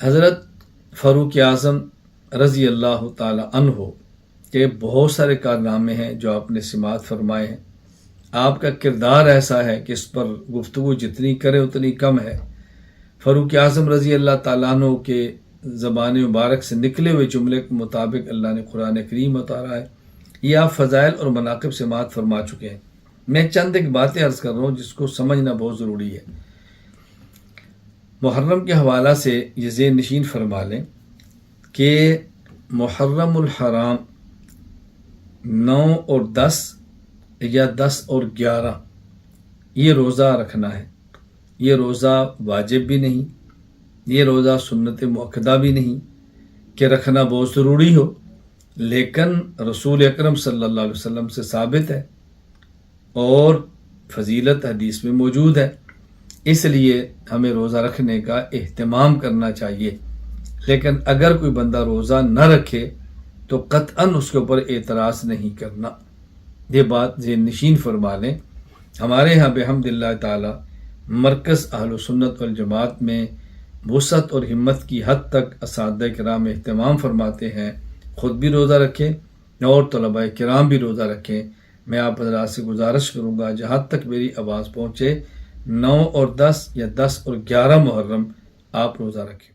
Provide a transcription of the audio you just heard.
حضرت فاروق اعظم رضی اللہ تعالی عنہ کے بہت سارے کارنامے ہیں جو آپ نے سماعت فرمائے ہیں. آپ کا کردار ایسا ہے کہ اس پر گفتگو جتنی کرے اتنی کم ہے. فاروق اعظم رضی اللہ تعالیٰ عنہ کے زبان مبارک سے نکلے ہوئے جملے کے مطابق اللہ نے قرآن کریم اتارا ہے. یہ آپ فضائل اور مناقب سماعت فرما چکے ہیں. میں چند ایک باتیں عرض کر رہا ہوں جس کو سمجھنا بہت ضروری ہے. محرم کے حوالہ سے یہ ذہن نشین فرما لیں کہ محرم الحرام 9 اور 10 یا 10 اور 11 یہ روزہ رکھنا ہے. یہ روزہ واجب بھی نہیں، یہ روزہ سنت مؤکدہ بھی نہیں کہ رکھنا بہت ضروری ہو، لیکن رسول اکرم صلی اللہ علیہ وسلم سے ثابت ہے اور فضیلت حدیث میں موجود ہے. اس لیے ہمیں روزہ رکھنے کا اہتمام کرنا چاہیے. لیکن اگر کوئی بندہ روزہ نہ رکھے تو قطعاً اس کے اوپر اعتراض نہیں کرنا. یہ بات ذہن نشین فرما لیں. ہمارے ہاں بحمد اللہ تعالی مرکز اہل سنت والجماعت میں وسعت اور ہمت کی حد تک اساتذہ کرام اہتمام فرماتے ہیں. خود بھی روزہ رکھیں اور طلباء کرام بھی روزہ رکھیں. میں آپ حضرات سے گزارش کروں گا جہاں تک میری آواز پہنچے 9 اور 10 یا 10 اور 11 محرم آپ روزہ رکھیں.